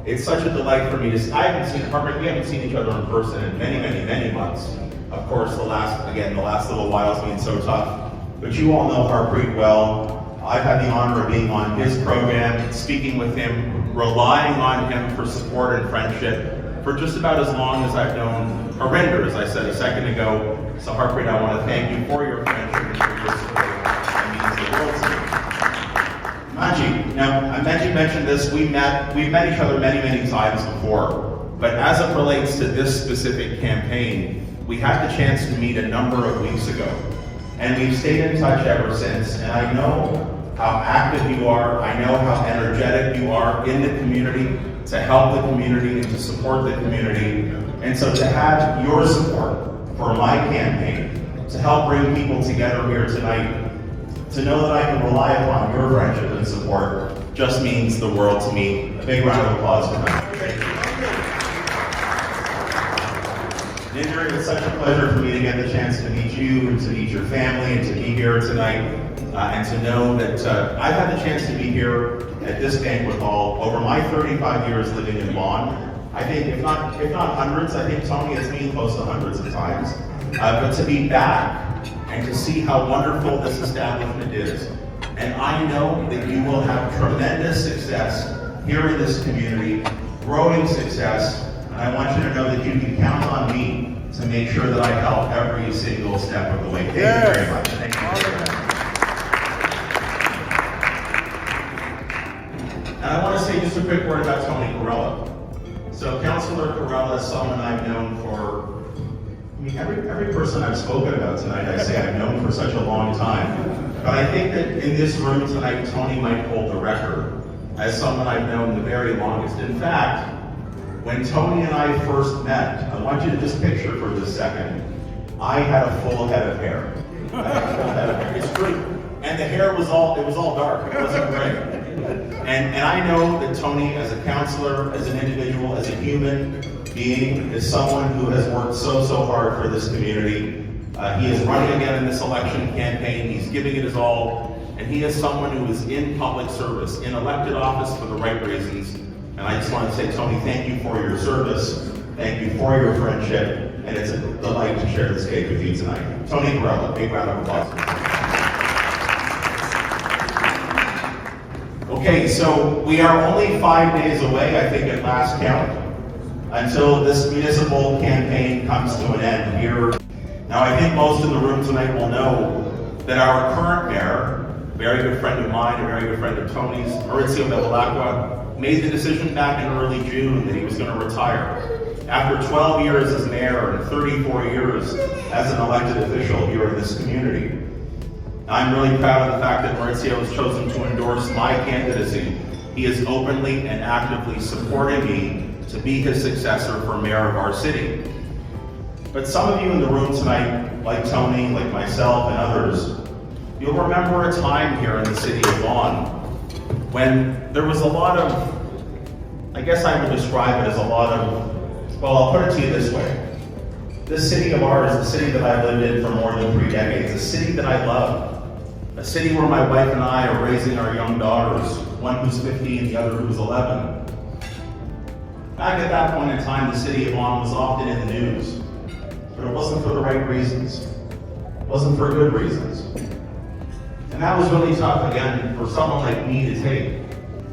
it's such a delight for me to see. We haven't seen each other in person in many months. Of course, the last little while has been so tough. But you all know Harpreet well. I've had the honor of being on his program, speaking with him, relying on him for support and friendship for just about as long as I've known Harinder, as I said a second ago. So Harpreet, I want to thank you for your friendship and for your support. It means the world to me. Manji, now Manji mentioned this, we've met each other many times before, but as it relates to this specific campaign, we had the chance to meet a number of weeks ago, and we've stayed in touch ever since, and I know how active you are, I know how energetic you are in the community, to help the community and to support the community, and so to have your support for my campaign, to help bring people together here tonight, to know that I can rely upon your friendship and support just means the world to me. A big round of applause for that. Ninder, it's such a pleasure for me to get the chance to meet you and to meet your family and to be here tonight and to know that I've had the chance to be here at this banquet hall over my 35 years living in Vaughan. I think if not hundreds, I think Tony has been close to hundreds of times. But to be back and to see how wonderful this establishment is. And I know that you will have tremendous success here in this community, growing success, and I want you to know that you can count on me to make sure that I help every single step of the way. Thank you very much. Thank you very much. And I want to say just a quick word about Tony Corella. So Councillor Corella is someone I've known for, every person I've spoken about tonight, I say I've known for such a long time. But I think that in this room tonight, Tony might hold the record as someone I've known the very longest. In fact, when Tony and I first met, I want you to just picture for this second, I had a full head of hair. It's true. And the hair was all dark, it wasn't gray. And I know that Tony, as a councillor, as an individual, as a human being, is someone who has worked so hard for this community. He is running again in this election campaign, he's giving it his all, and he is someone who is in public service, in elected office for the right reasons. And I just want to say, Tony, thank you for your service, thank you for your friendship, and it's a delight to share this stage with you tonight. Tony Corella, big round of applause. Okay, so we are only 5 days away, I think at last count, until this municipal campaign comes to an end here. Now, I think most in the room tonight will know that our current mayor, a very good friend of mine, a very good friend of Tony's, Maurizio Bevilacqua, made the decision back in early June that he was going to retire. After 12 years as mayor and 34 years as an elected official here in this community. I'm really proud of the fact that Maurizio has chosen to endorse my candidacy. He is openly and actively supporting me to be his successor for mayor of our city. But some of you in the room tonight, like Tony, like myself and others, you'll remember a time here in the city of Vaughan when there was a lot of, I guess I would describe it as a lot of, well, I'll put it to you this way. This city of ours, the city that I've lived in for more than 3 decades, a city that I love, a city where my wife and I are raising our young daughters, one who's 15, the other who's 11. Back at that point in time, the city of Vaughan was often in the news, but it wasn't for the right reasons. It wasn't for good reasons. And that was really tough, again, for someone like me to take.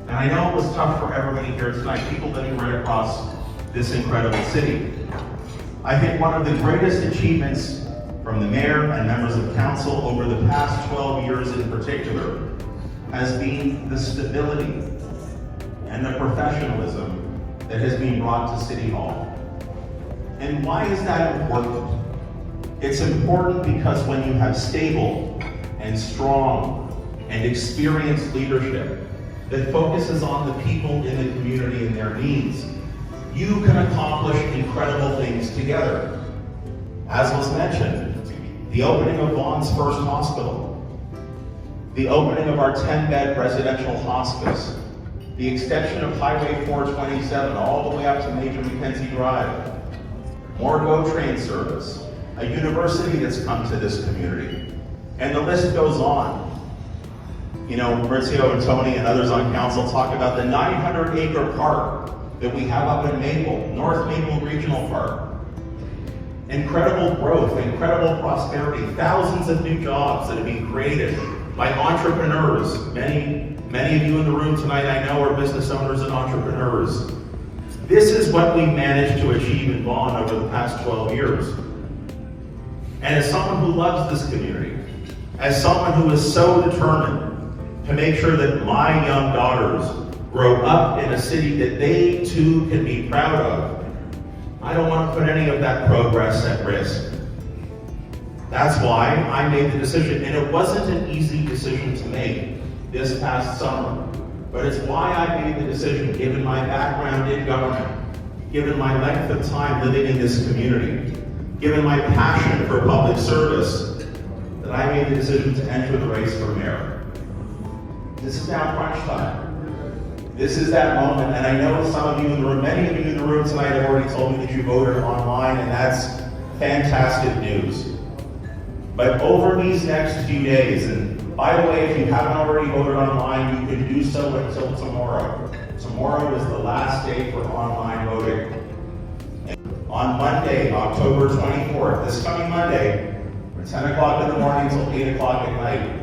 And I know it was tough for everybody here tonight, people living right across this incredible city. I think one of the greatest achievements from the mayor and members of council over the past 12 years in particular has been the stability and the professionalism that has been brought to City Hall. And why is that important? It's important because when you have stable and strong and experienced leadership that focuses on the people in the community and their needs, you can accomplish incredible things together. As was mentioned, the opening of Vaughan's first hospital, the opening of our 10-bed residential hospice, the extension of Highway 427 all the way up to Major Mackenzie Drive, more GO train service, a university that's come to this community, and the list goes on. You know, Maurizio and Tony and others on council talk about the 900-acre park that we have up in Maple, North Maple Regional Park. Incredible growth, incredible prosperity, thousands of new jobs that have been created by entrepreneurs. Many of you in the room tonight I know are business owners and entrepreneurs. This is what we managed to achieve in Vaughan over the past 12 years. And as someone who loves this community, as someone who is so determined to make sure that my young daughters grow up in a city that they too can be proud of, I don't want to put any of that progress at risk. That's why I made the decision, and it wasn't an easy decision to make this past summer, but it's why I made the decision, given my background in government, given my length of time living in this community, given my passion for public service, that I made the decision to enter the race for mayor. This is now crunch time. This is that moment, and I know some of you in the room, many of you in the room tonight have already told me that you voted online, and that's fantastic news. But over these next few days, and by the way, if you haven't already voted online, you can do so until tomorrow. Tomorrow is the last day for online voting. On Monday, October 24th, this coming Monday, from 10 o'clock in the morning until 8 o'clock at night.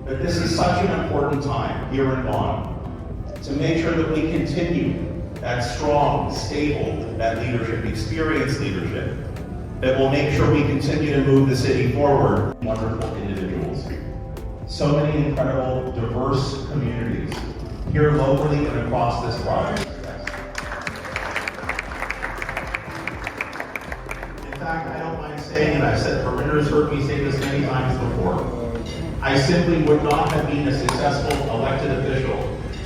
But this is such an important time here in Vaughan to make sure that we continue that strong, stable, that leadership, experienced leadership, that will make sure we continue to move the city forward. Wonderful individuals. So many incredible, diverse communities here locally and across this province. In fact, I don't mind saying, and I've said, Corinna's heard me say this many times before, I simply would not have been a successful elected official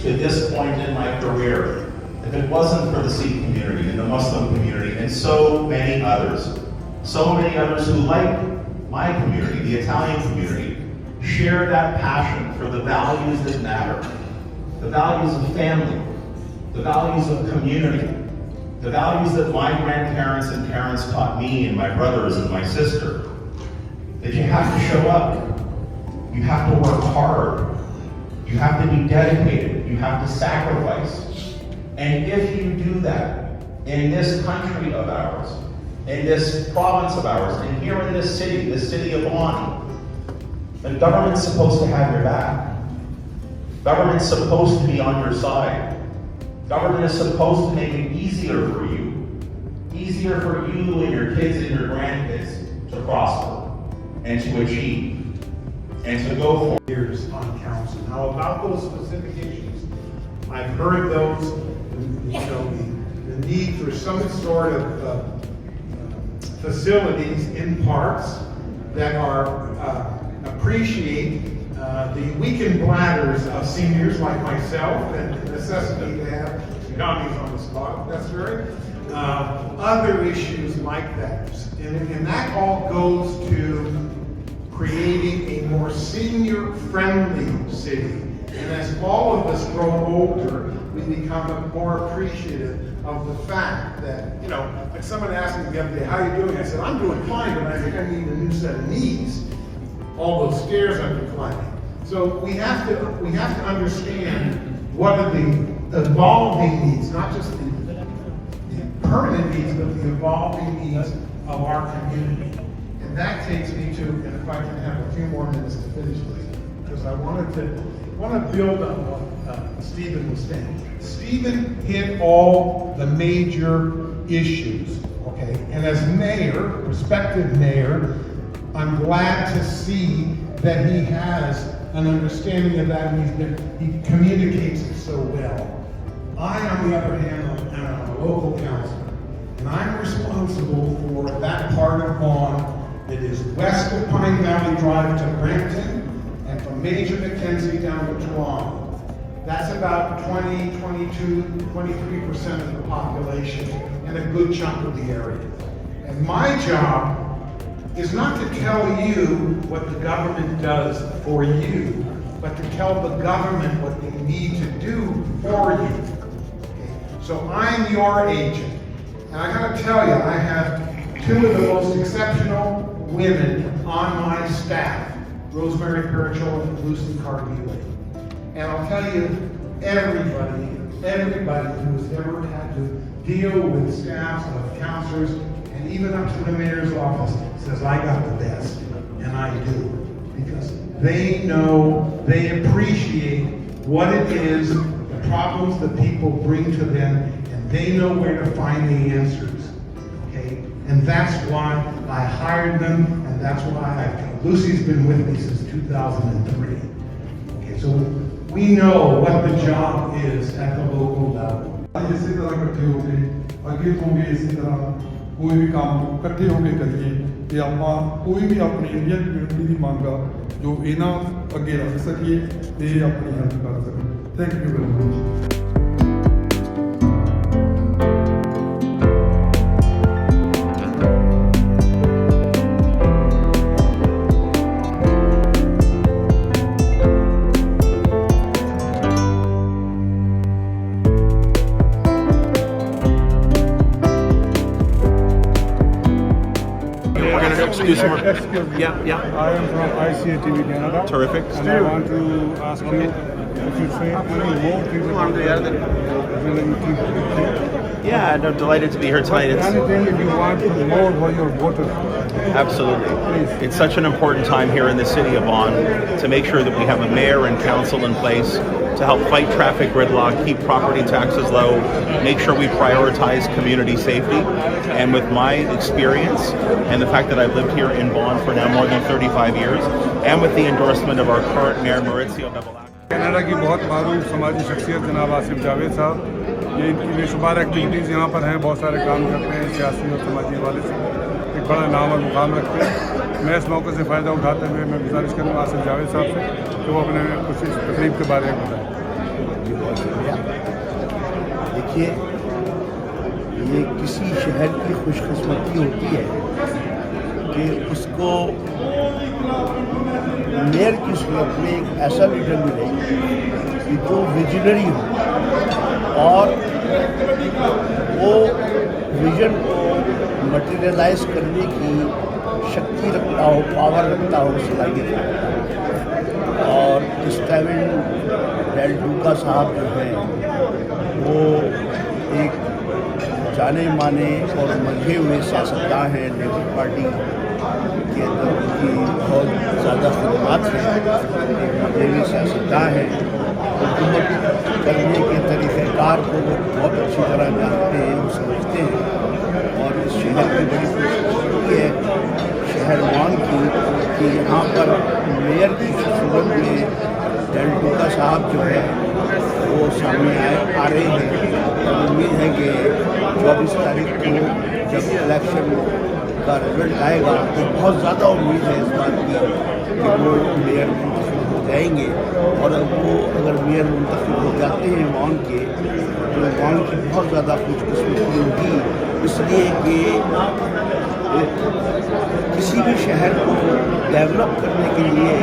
to this point in my career if it wasn't for the Sikh community and the Muslim community and so many others who, like my community, the Italian community, share that passion for the values that matter, the values of family, the values of community, the values that my grandparents and parents taught me and my brothers and my sister, that you have to show up, you have to work hard, you have to be dedicated, you have to sacrifice. And if you do that in this country of ours, in this province of ours, and here in this city of Bani, then government's supposed to have your back. Government's supposed to be on your side. Government is supposed to make it easier for you and your kids and your grandkids to prosper and to achieve and to go for years on council. Now about those specific issues, I've heard those, the need for some sort of facilities in parks that are appreciate the weakened bladders of seniors like myself and the necessity to have gummies on the spot. That's right. Other issues like that, and that all goes to creating a more senior-friendly city. And as all of us grow older, we become more appreciative of the fact that, like someone asked me the other day, how are you doing? I said, I'm doing fine, but I think I need a new set of knees. All those stairs I've been climbing. So we have to understand what are the evolving needs, not just the permanent needs, but the evolving needs of our community. And that takes me to, and if I can have a few more minutes to finish this, because I want to build on what Stephen was saying. Stephen hit all the major issues, okay? And as mayor, prospective mayor, I'm glad to see that he has an understanding of that and he communicates it so well. I, on the other hand, am a local councilor, and I'm responsible for that part of Vaughan that is west of Pine Valley Drive to Brampton, and from Major Mackenzie down to Toronto. That's about 20, 22, 23% of the population, and a good chunk of the area. And my job is not to tell you what the government does for you, but to tell the government what they need to do for you. Okay? So I'm your agent. And I gotta tell you, I have two of the most exceptional women on my staff, Rosemary Perichola and Lucy Cargilli. And I'll tell you, everybody everybody who has ever had to deal with staffs of counselors, and even up to the mayor's office, says, I got the best, and I do. Because they know, they appreciate what it is, the problems that people bring to them, and they know where to find the answers. Okay? And that's why I hired them, and that's why Lucy's been with me since 2003. Okay, so we know what the job is at the local level. اسی طرح اکٹھے ہو کے آگے ہوں گے، اسی طرح کوئی بھی کام اکٹھے ہو کے کریے کہ آپ کوئی بھی اپنی انڈین کمیونٹی کی مانگا جو انہاں اگے رکھ سکیے تے اپنی ہیلپ کر سکیں. Thank you very much. Yeah. I am from ICATV Canada. Terrific. And I want to ask you if you say any more things about Yeah, I'm delighted to be here tonight. anything if you want to more for your voters. Absolutely. It's such an important time here in the city of Vaughan to make sure that we have a mayor and council in place to help fight traffic gridlock, keep property taxes low, make sure we prioritize community safety. And with my experience and the fact that I've lived here in Vaughan for now more than 35 years, and with the endorsement of our current mayor, Maurizio Bevilacqua. Canada کی بہت معروف سماجی شخصیت جناب آصف جاوید صاحب، یہ ان کی بے شمار ایکٹیویٹیز یہاں پر ہیں، بہت سارے کام کرتے ہیں سیاسی اور سماجی حوالے سے، ایک بڑا نام اور مقام رکھتے ہیں. میں اس موقع سے فائدہ اٹھاتے ہوئے میں گزارش کروں گا آصف جاوید صاحب سے کہ وہ اپنے کچھ اس تقریب کے بارے میں بتائیں. جی بہت شکریہ. دیکھیے، یہ کسی شہر کی خوش قسمتی ہوتی ہے کہ اس کو میئر کی صورت میں ایک ایسا لیڈر ملے کہ جو ویژنری ہو اور وہ ویژن کو مٹیریلائز کرنے کی شکتی رکھتا ہو، پاور رکھتا ہو، صلاحیت رکھتا ہو. اور اس ٹیلنٹ ڈوکا صاحب جو ہیں وہ ایک جانے مانے اور ملے ہوئے سیاستداں ہیں. لیبر پارٹی کے اندر ان کی بہت زیادہ خدمات ہیں، ایک ملے ہوئے سیاستداں ہیں. حکومت کرنے کے طریقہ کار کو وہ بہت اچھی طرح جانتے ہیں، وہ سمجھتے ہیں. اور اس شہر کی بڑی خوشی ہے شہر وان کی کہ یہاں پر میئر کی صورت میں ٹیلنٹ ڈوکا صاحب جو ہے وہ سامنے آ رہے ہیں. اور امید ہے کہ 24 تاریخ کو جب الیکشن کا رزلٹ آئے گا تو بہت زیادہ امید ہے اس بات کی کہ وہ میئر منتخب ہو جائیں گے. اور وہ اگر میئر منتخب ہو جاتے ہیں وان کے تو وان کی بہت زیادہ خوش قسمتی ہوگی، اس لیے کہ کسی بھی شہر کو ڈیولپ کرنے کے لیے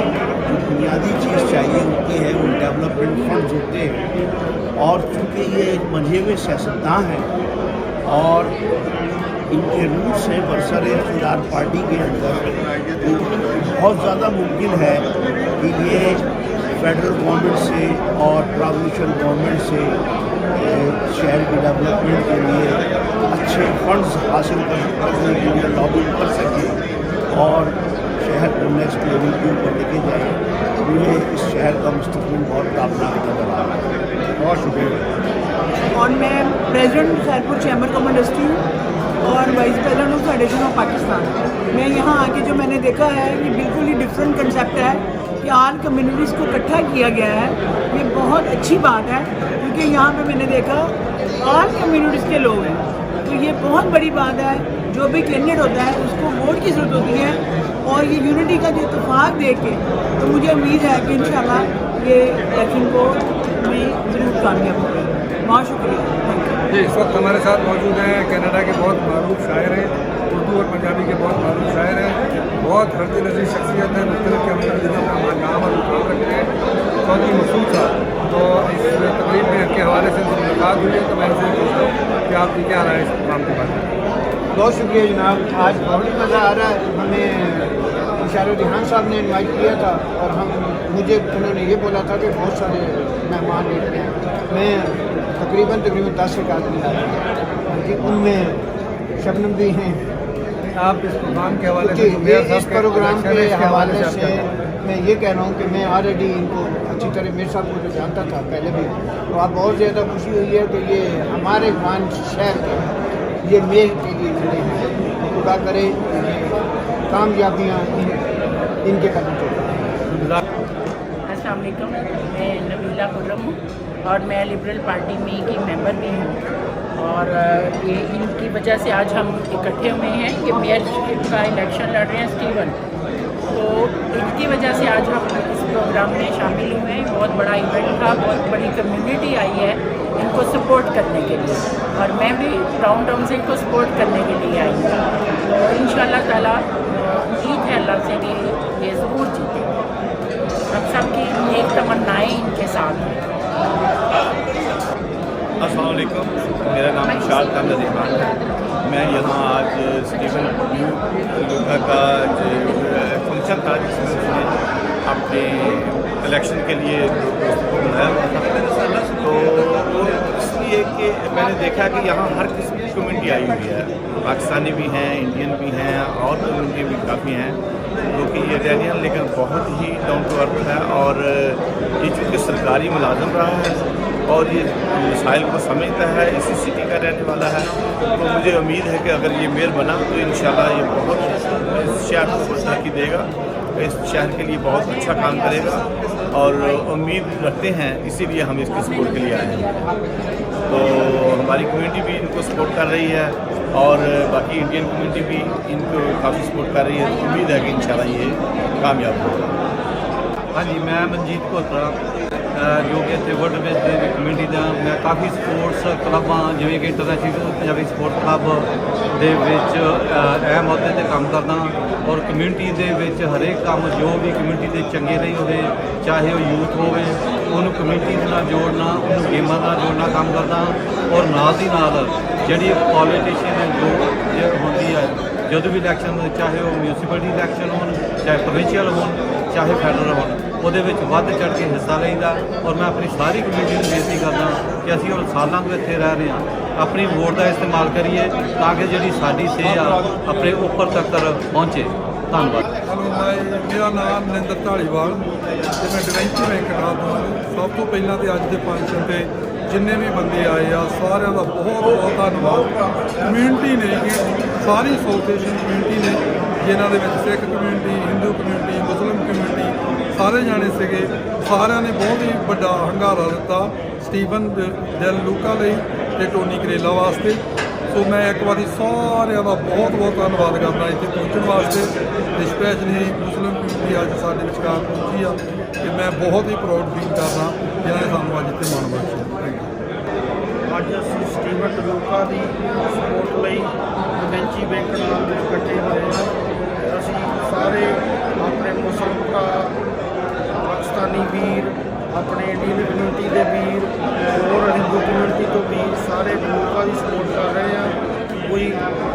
جو بنیادی چیز چاہیے ہوتی ہے وہ ڈیولپمنٹ فنڈز ہوتے ہیں. اور چونکہ یہ ایک منجھے ہوئے سیاستداں ہیں اور ان کے روٹس ہیں برسر اقتدار پارٹی کے اندر، تو بہت زیادہ ممکن ہے کہ یہ فیڈرل گورنمنٹ سے اور پروونشل گورنمنٹ سے شہر کی ڈیولپمنٹ کے لیے اچھے فنڈز حاصل کرنے کے لیے لابنگ کر سکیں اور شہر کو نیکسٹ لیول کے اوپر لے کے جائیں. مجھے اس شہر کا مستقبل بہت تابناک نظر آ رہا ہے. بہت شکریہ. اور میں پریزیڈنٹ خیرپور چیمبر کام انڈسٹری ہوں اور وائس پریزیڈنٹ ہوں فیڈریشن آف پاکستان. میں یہاں آ کے جو میں نے دیکھا ہے یہ بالکل ہی ڈفرینٹ کنسیپٹ ہے کہ آل کمیونٹیز کو اکٹھا کیا گیا ہے. یہ بہت اچھی بات ہے کیونکہ یہاں پہ میں نے دیکھا آل کمیونٹیز کے لوگ ہیں، تو یہ بہت بڑی بات ہے. جو بھی کینڈیڈیٹ ہوتا ہے اس کو ووٹ کی ضرورت ہوتی ہے اور یہ یونٹی کا جو اتفاق دیکھ کے تو مجھے امید ہے کہ انشاءاللہ یہ الیکشن کو میں ضرور کامیاب ہوگا. بہت شکریہ. جی، اس وقت ہمارے ساتھ موجود ہیں کینیڈا کے بہت معروف شاعر ہیں، اردو اور پنجابی کے بہت معروف شاعر ہیں، بہت حرتی نظیر شخصیت ہے، مختلف کمیونٹیز کا نام اور مقام رکھتے ہیں. چودھری مسعود صاحب تو اس تقریب میں کے حوالے سے ملاقات ہوئی ہے تو میں ان سے پوچھتا ہوں کہ آپ کی کیا رائے اس پروگرام کے بارے میں. بہت شکریہ جناب. آج بہت مزہ آ رہا ہے. ہمیں اشارت ریحان صاحب نے انوائٹ کیا تھا اور انہوں نے یہ بولا تھا کہ بہت سارے مہمان لے رہے ہیں. میں تقریباً 10 ایک آدمی آ رہے ہیں، ان میں شبنم بھی ہیں. آپ اس پروگرام کے حوالے سے اس پروگرام کے حوالے سے میں یہ کہہ رہا ہوں کہ میں آلریڈی ان کو اچھی طرح میر صاحب کو جو جانتا تھا پہلے بھی، تو آپ بہت زیادہ خوشی ہوئی ہے کہ یہ ہمارے وان شہر کے یہ میر کے لیے ملے ہیں. خدا کرے کامیابیاں ان کے قدم چلیں. السلام علیکم، میں نبیلہ خرم ہوں اور میں لبرل پارٹی میں کی ممبر بھی ہوں، اور یہ ان کی وجہ سے آج ہم اکٹھے ہوئے ہیں کہ میئر کا الیکشن لڑ رہے ہیں اسٹیون، تو ان کی وجہ سے آج ہم اس پروگرام میں شامل ہوئے ہیں. بہت بڑا ایونٹ تھا، بہت بڑی کمیونٹی آئی ہے ان کو سپورٹ کرنے کے لیے، اور میں بھی ٹاؤن سے ان کو سپورٹ کرنے کے لیے آئی ہوں. تو انشاءاللہ تعالیٰ امید ہے اللہ سے کہ یہ ضرور جیتے. ہم سب کی ایک تمنائیں ان کے ساتھ ہیں. السلام علیکم، میرا نام اشاعت ہے. میں یہاں آج اسٹیون ڈوکا کا فنکشن تھا جس میں اس نے اپنے الیکشن کے لیے بنایا، تو اس لیے کہ میں نے دیکھا کہ یہاں ہر قسم کی کمیونٹی آئی ہوئی ہے. پاکستانی بھی ہیں، انڈین بھی ہیں، اور کمیونٹی بھی کافی ہیں جو کہ یہ اٹیلین لیکن بہت ہی ڈاؤن ٹو ارتھ ہے. اور یہ چونکہ سرکاری ملازم رہا ہے اور یہ مسائل کو سمجھتا ہے، اسی سٹی کا رہنے والا ہے، تو مجھے امید ہے کہ اگر یہ میئر بنا تو انشاءاللہ یہ بہت اس شہر کو ترقی دے گا، اس شہر کے لیے بہت اچھا کام کرے گا، اور امید رکھتے ہیں، اسی لیے ہم اس کی سپورٹ کے لیے آئے ہیں. تو ہماری کمیونٹی بھی ان کو سپورٹ کر رہی ہے اور باقی انڈین کمیونٹی بھی ان کو کافی سپورٹ کر رہی ہے. تو امید ہے کہ انشاءاللہ یہ کامیاب ہوگا. ہاں جی، میں منجیت کوترا جو کہ اتنے ورلڈ میں کمیونٹی کا میں کافی سپورٹس کلباں جویں کہ انٹرنیشنل پنجابی سپورٹ کلب دے وچ اہم عہدے تے کام کرنا، اور کمیونٹی دے وچ ہر ایک کام جو بھی کمیونٹی دے چنگے نہیں ہوئے، چاہے وہ یوتھ ہوئے انہوں کمیونٹی نال جوڑنا، انہوں گیماں نال جوڑنا کام کرنا، اور نال دی نال جڑی پولیٹیشین جو ہوندی ہے جدوں بھی الیکشن، چاہے وہ میونسپلٹی الیکشن ہون، چاہے پروونشل ہون، چاہے فیڈرل ہون، وہ ود چڑھ کے حصہ لینا. اور میں اپنی ساری کمیونٹی کو بےنتی کرنا کہ اسی ہوں سالوں تو اتنے رہ رہے ہیں، اپنی ووٹ کا استعمال کریے تاکہ جی ساری سیح اپنے اوپر تک پہنچے. دھنیواد. میرا نام نریندر ਢਾਲੀਵਾਲ ਤੇ ਮੈਂ ਡਿਵੈਂਚਰ ਬੈਂਕ ਕਰਾਉਂਦਾ ਹਾਂ. ਸਭ ਤੋਂ ਪਹਿਲਾਂ ਤੇ ਅੱਜ ਦੇ ਫੰਕਸ਼ਨ ਤੇ ਜਿੰਨੇ ਵੀ ਬੰਦੇ ਆਏ ਆ ਸਾਰਿਆਂ ਦਾ ਬਹੁਤ ਬਹੁਤ ਧੰਨਵਾਦ. ਕਮਿਊਨਿਟੀ ਨੇ ਕਿ ਸਾਰੀ ਸਾਊਥ ਏਸ਼ੀਅਨ ਕਮਿਊਨਿਟੀ ਨੇ, ਜਿਨ੍ਹਾਂ ਦੇ ਵਿੱਚ ਸਿੱਖ ਕਮਿਊਨਿਟੀ, ਹਿੰਦੂ ਕਮਿਊਨਿਟੀ, ਮੁਸਲਿਮ ਕਮਿਊਨਿਟੀ ਸਾਰੇ ਜਾਣੇ ਸੀਗੇ. ਸਾਰਿਆਂ ਨੇ ਬਹੁਤ ਹੀ ਵੱਡਾ ਹੰਗਾਰਾ ਦਿੱਤਾ ਸਟੀਵਨ ਦਿਲ ਲੂਕਾ ਲਈ ਤੇ ਟੋਨੀ ਕਰੇਲਾ ਵਾਸਤੇ. ਸੋ ਮੈਂ ਇੱਕ ਵਾਰੀ ਸਾਰਿਆਂ ਦਾ ਬਹੁਤ ਬਹੁਤ ਧੰਨਵਾਦ ਕਰਦਾ ਇੱਥੇ ਪਹੁੰਚਣ ਵਾਸਤੇ, ਅਤੇ ਸਪੈਸ਼ਲੀ ਮੁਸਲਿਮ ਕਮਿਊਨਿਟੀ ਅੱਜ ਸਾਡੇ ਵਿਚਕਾਰ ਪਹੁੰਚੀ ਆ, ਅਤੇ ਮੈਂ ਬਹੁਤ ਹੀ ਪ੍ਰਾਊਡ ਫੀਲ ਕਰਦਾ ਜਿਨ੍ਹਾਂ ਨੇ ਸਾਨੂੰ ਅੱਜ ਇੱਥੇ ਮਾਣ ਬਖਸ਼ਿਆ. ਅੱਜ ਅਸੀਂ ਸਟੀਵਨ ਡਲੂਕਾ ਦੀ ਸਪੋਰਟ ਲਈ ਡਿਵੈਂਚੀ ਬੈਂਕ ਨਾਲ ਇਕੱਠੇ ਹੋਏ ਹਾਂ. ਅਸੀਂ ਸਾਰੇ ਆਪਣੇ ਮੁਸਲਿਮ ਭਰਾ, ਪਾਕਿਸਤਾਨੀ ਵੀਰ, ਆਪਣੇ ਇੰਡੀਅਨ ਕਮਿਊਨਿਟੀ ਦੇ ਵੀਰ, ਹੋਰ ਹਿੰਦੂ ਕਮਿਊਨਿਟੀ ਤੋਂ ਵੀਰ ਸਾਰੇ ਡਲੂਕਾ ਦੀ ਸਪੋਰਟ ਕਰ ਰਹੇ ਹਾਂ. We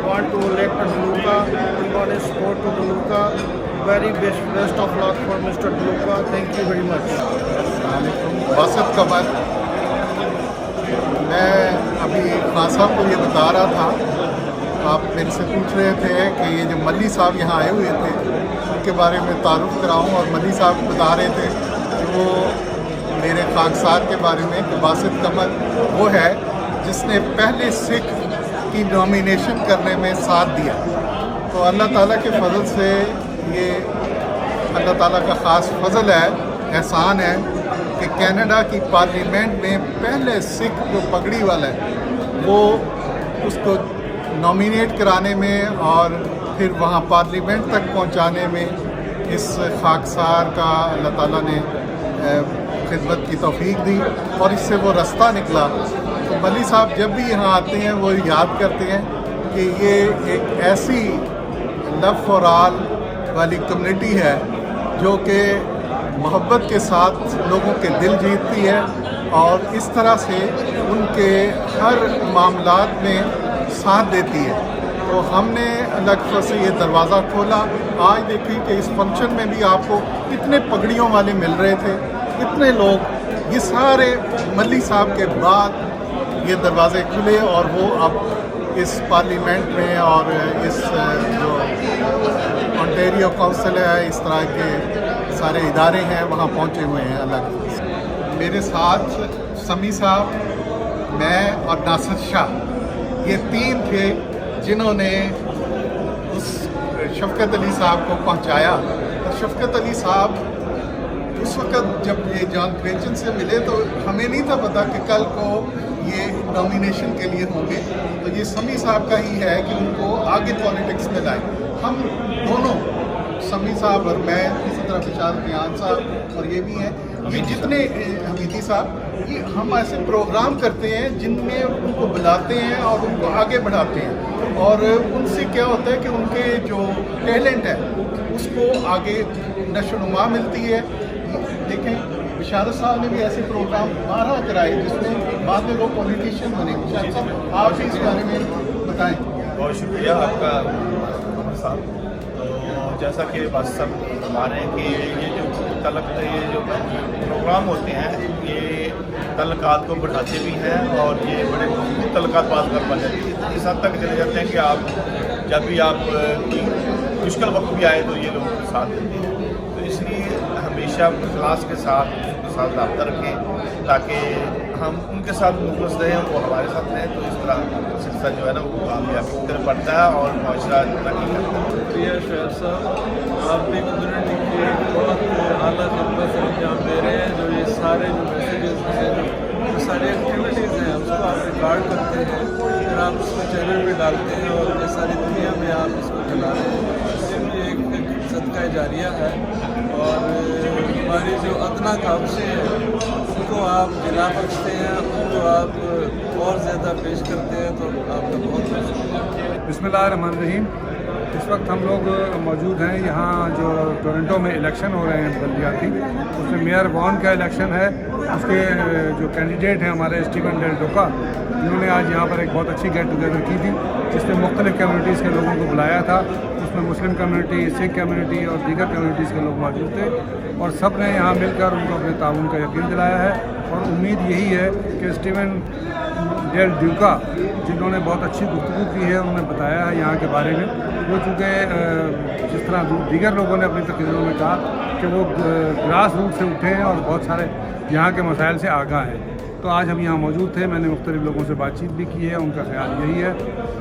want to elect Duca. We want to support to Duca. Very best of luck for Mr. Duca. Thank you very much. واسط Qamar. میں ابھی خان صاحب کو یہ بتا رہا تھا، آپ میرے سے پوچھ رہے تھے کہ یہ جو ملی صاحب یہاں آئے ہوئے تھے ان کے بارے میں تعارف کراؤں، اور ملی صاحب بتا رہے تھے کہ وہ میرے خاکسار کے بارے میں کہ واسط قمر وہ ہے جس نے پہلے سکھ کی نامینیشن کرنے میں ساتھ دیا. تو اللہ تعالیٰ کے فضل سے یہ اللہ تعالیٰ کا خاص فضل ہے، احسان ہے کہ کینیڈا کی پارلیمنٹ میں پہلے سکھ جو پگڑی والا ہے وہ اس کو نامینیٹ کرانے میں اور پھر وہاں پارلیمنٹ تک پہنچانے میں اس خاکسار کا اللہ تعالیٰ نے خدمت کی توفیق دی، اور اس سے وہ رستہ نکلا. تو ملی صاحب جب بھی یہاں آتے ہیں وہ یاد کرتے ہیں کہ یہ ایک ایسی لو فار آل والی کمیونٹی ہے جو کہ محبت کے ساتھ لوگوں کے دل جیتتی ہے، اور اس طرح سے ان کے ہر معاملات میں ساتھ دیتی ہے. تو ہم نے اللہ کے فضل سے یہ دروازہ کھولا. آج دیکھیں کہ اس فنکشن میں بھی آپ کو کتنے پگڑیوں والے مل رہے تھے، کتنے لوگ. یہ سارے ملی صاحب کے بعد یہ دروازے کھلے اور وہ اب اس پارلیمنٹ میں اور اس جو انٹیریو کونسل ہے، اس طرح کے سارے ادارے ہیں وہاں پہنچے ہوئے ہیں الگ. میرے ساتھ سمی صاحب، میں اور ناصر شاہ، یہ 3 تھے جنہوں نے اس شفقت علی صاحب کو پہنچایا. اور شفقت علی صاحب اس وقت جب یہ جان کریچن سے ملے تو ہمیں نہیں تھا پتا کہ کل کو یہ نامینیشن کے لیے ہوں گے. تو یہ سمی صاحب کا ہی ہے کہ ان کو آگے پالیٹکس میں لائیں. ہم دونوں، سمی صاحب اور میں، اسی طرح بشار بیان صاحب اور یہ بھی ہیں، یہ جتنے حمیدی صاحب، یہ ہم ایسے پروگرام کرتے ہیں جن میں ان کو بلاتے ہیں اور ان کو آگے بڑھاتے ہیں. اور ان سے کیا ہوتا ہے کہ ان کے جو ٹیلنٹ ہے اس کو آگے نشو و نما ملتی ہے. دیکھیں بشارت صاحب نے بھی ایسے پروگرام 12 کرائے جس میں بعد میں وہ پولیٹیشین بنے. بشارت صاحب آپ بھی اس بارے میں بتائیں. بہت شکریہ آپ کا صاحب. تو جیسا کہ بات سب بتا رہے ہیں کہ یہ جو پروگرام ہوتے ہیں یہ تعلقات کو بڑھاتے بھی ہیں اور یہ بڑے مضبوط تعلقات پاس کر پاتے ہیں. اس حد تک چلے جاتے ہیں کہ آپ جب بھی آپ کوئی مشکل وقت بھی آئے تو یہ لوگ ساتھ دیتے ہیں. تو اس لیے ہمیشہ اخلاص کے ساتھ رابطہ رکھیں تاکہ ہم ان کے ساتھ مخلص رہیں اور وہ ہمارے ساتھ رہیں. تو اس طرح سلسلہ جو ہے نا وہ کامیابی کی طرف بڑھتا ہے اور معاشرہ ترقی کرتا ہے. شکریہ شعیب صاحب، آپ بھی کمیونٹی کے بہت اعلیٰ خدمت سے انجام دے رہے ہیں. جو یہ سارے جو میسیجز ہیں، جو ساری ایکٹیویٹیز ہیں اس کو آپ ریکارڈ کرتے ہیں، پھر آپ اس کو چینل پہ ڈالتے ہیں اور یہ ساری دنیا میں آپ اس کو چلا رہے ہیں. اس سے بھی ایک صدقہ جاریہ ہے. اور ہماری جو ادنا کاوشیں ہیں ان کو آپ جلا بخشتے ہیں، ان کو آپ اور زیادہ پیش کرتے ہیں. تو آپ کا بہت بہت شکریہ. بسم اللہ الرحمن الرحیم. اس وقت ہم لوگ موجود ہیں یہاں جو ٹورنٹو میں الیکشن ہو رہے ہیں بلدیاتی، اس میں میئر وان کا الیکشن ہے. اس کے جو کینڈیڈیٹ ہیں ہمارے اسٹیون ڈوکا، انہوں نے آج یہاں پر ایک بہت اچھی گیٹ ٹوگیدر کی تھی جس میں مختلف کمیونٹیز کے لوگوں کو بلایا تھا. اس میں مسلم کمیونٹی، سکھ کمیونٹی اور دیگر کمیونٹیز کے لوگ موجود تھے اور سب نے یہاں مل کر ان کو اپنے تعاون کا یقین دلایا ہے. اور امید یہی ہے کہ اسٹیون ڈوکا جنہوں نے بہت اچھی گفتگو کی ہے، انہوں نے بتایا ہے یہاں کے بارے میں. وہ چونکہ جس طرح دیگر لوگوں نے اپنی تقریروں میں کہا کہ وہ گراس روٹ سے اٹھے ہیں اور بہت سارے یہاں کے مسائل سے آگاہ ہیں. تو آج ہم یہاں موجود تھے، میں نے مختلف لوگوں سے بات چیت بھی کی ہے. ان کا خیال یہی ہے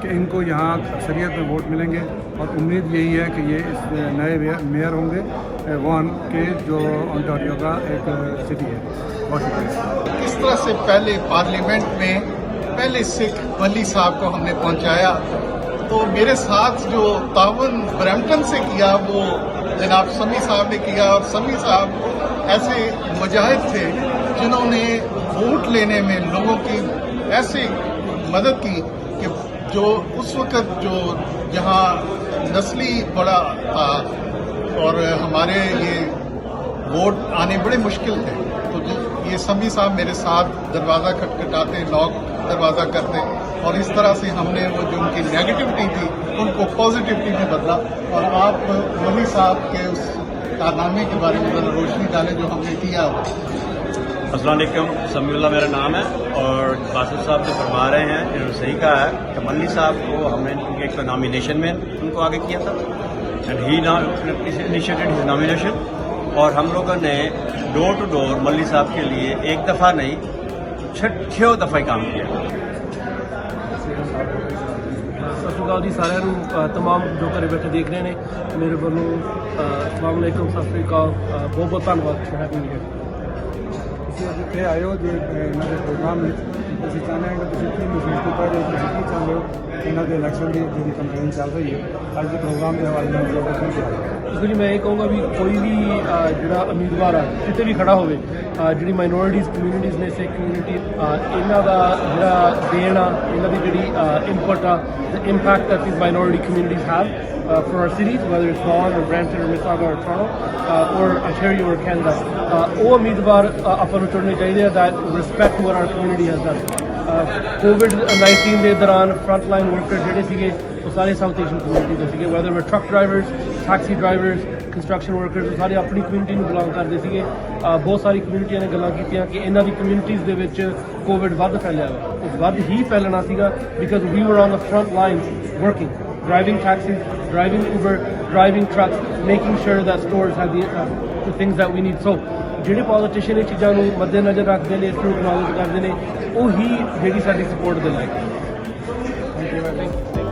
کہ ان کو یہاں اکثریت میں ووٹ ملیں گے اور امید یہی ہے کہ یہ اس نئے میئر ہوں گے وان کے، جو انٹاریو کا ایک سٹی ہے. بہت شکریہ. اس طرح سے پہلے پارلیمنٹ میں پہلے سکھ ولی صاحب کو ہم نے پہنچایا. تو میرے ساتھ جو تعاون برمپٹن سے کیا وہ جناب سمی صاحب نے کیا. اور سمی صاحب ایسے مجاہد تھے جنہوں نے ووٹ لینے میں لوگوں کی ایسی مدد کی کہ جو اس وقت جو جہاں نسلی بڑا تھا اور ہمارے یہ ووٹ آنے بڑے مشکل تھے. تو یہ سمی صاحب میرے ساتھ دروازہ کھٹکھٹاتے، لاک دروازہ کرتے اور اس طرح سے ہم نے وہ جو ان کی نیگیٹیوٹی تھی ان کو پازیٹیوٹی میں بدلا. اور آپ ولی صاحب کے اس کارنامے کے بارے میں ذرا روشنی ڈالیں جو ہم نے کیا. السلام علیکم، سمیع اللہ میرا نام ہے. اور قاسم صاحب جو فرما رہے ہیں انہوں نے صحیح کہا ہے کہ ملی صاحب کو ہم نے ان کے ایک نامینیشن میں ان کو آگے کیا تھا and he initiated his nomination. اور ہم لوگوں نے ڈور ٹو ڈور ملی صاحب کے لیے ایک دفعہ نہیں 6 دفعہ کام کیا. ਸਤਿ ਸ਼੍ਰੀ ਅਕਾਲ ਜੀ ਸਾਰਿਆਂ ਨੂੰ. ਤਮਾਮ ਜੋ ਘਰੇ ਬੈਠੇ ਦੇਖ ਰਹੇ ਨੇ ਮੇਰੇ ਵੱਲੋਂ ਅਸਲਾਮ ਅਲੈਕੁਮ, ਸਤਿ ਸ਼੍ਰੀ ਅਕਾਲ, ਬਹੁਤ ਬਹੁਤ ਧੰਨਵਾਦ ਫॉर हैविंग मी. ਤੁਸੀਂ ਅੱਜ ਇੱਥੇ ਆਏ ਹੋ ਜੇ ਇਹਨਾਂ ਦੇ ਪ੍ਰੋਗਰਾਮ ਵਿੱਚ ਤੁਸੀਂ ਚਾਹੁੰਦੇ ਹੋ ਕਿ ਤੁਸੀਂ ਕੀ ਮਹਿਸੂਸ ਕੀਤਾ ਜਾਂ ਤੁਸੀਂ ਕੀ ਚਾਹੁੰਦੇ ਹੋ ਇਹਨਾਂ ਦੇ ਇਲੈਕਸ਼ਨ ਦੀ ਜਿਹੜੀ ਕੰਪੇਨ ਚੱਲ ਰਹੀ ਹੈ ਅੱਜ ਦੇ ਪ੍ਰੋਗਰਾਮ ਦੇ ਹਵਾਲੇ ਨਾਲ ਜੋ ਕੀ ਚਾਹੁੰਦੇ ਹੋ? ਦੇਖੋ ਜੀ, ਮੈਂ ਇਹ ਕਹੂੰਗਾ ਵੀ ਕੋਈ ਵੀ ਜਿਹੜਾ ਉਮੀਦਵਾਰ ਆ ਕਿਤੇ ਵੀ ਖੜਾ ਹੋਵੇ, ਜਿਹੜੀ ਮਾਈਨੋਰਿਟੀਜ਼ ਕਮਿਊਨਿਟੀਜ਼ ਨੇ, ਸਿੱਖ ਕਮਿਊਨਿਟੀ, ਇਹਨਾਂ ਦਾ ਜਿਹੜਾ ਦੇਣ ਆ, ਇਹਨਾਂ ਦੀ ਜਿਹੜੀ ਇਨਪੁਟ ਆ, the impact that these minority communities have for our cities, whether it's Vaughan or Brampton or Mississauga or Toronto or Ontario or Canada, ਉਹ ਉਮੀਦਵਾਰ ਆਪਾਂ ਨੂੰ ਚੁਣਨੇ ਚਾਹੀਦੇ ਆ that respect what our community has done. COVID-19 ਦੇ ਦੌਰਾਨ front line worker ਜਿਹੜੇ ਸੀਗੇ ਉਹ ਸਾਰੇ ਸਾਊਥ ਏਸ਼ੀਅਨ ਕਮਿਊਨਿਟੀ ਦੇ ਸੀਗੇ, whether we're truck drivers, taxi drivers, construction workers ਸਾਰੇ ਆਪਣੀ ਕਮਿਊਨਿਟੀ ਨੂੰ ਬਿਲੋਂਗ ਕਰਦੇ ਸੀਗੇ। ਬਹੁਤ ਸਾਰੀ ਕਮਿਊਨਿਟੀਆਂ ਨੇ ਗੱਲਾਂ ਕੀਤੀਆਂ ਕਿ ਇਹਨਾਂ ਦੀ ਕਮਿਊਨਿਟੀਜ਼ ਦੇ ਵਿੱਚ ਕੋਵਿਡ ਵੱਧ ਫੈਲਿਆ ਵਾ, ਉਹ ਵੱਧ ਹੀ ਫੈਲਣਾ ਸੀਗਾ ਬਿਕਾਜ਼ ਵੀ ਵਰ on the front line working, driving taxis, driving Uber, driving trucks, making sure that stores have the things that we need. So ਜਿਹੜੇ ਪੋਲੀਟੀਸ਼ੀਅਨ ਇਹ ਚੀਜ਼ਾਂ ਨੂੰ ਮੱਦੇਨਜ਼ਰ ਰੱਖਦੇ ਨੇ, ਇਸ ਨੂੰ ਐਕਨੋਲੇਜ ਕਰਦੇ ਨੇ, ਉਹ ਹੀ ਜਿਹੜੀ ਸਾਡੀ ਸਪੋਰਟ ਦੇ ਲਾਇਕ ਹੈ। Thank you.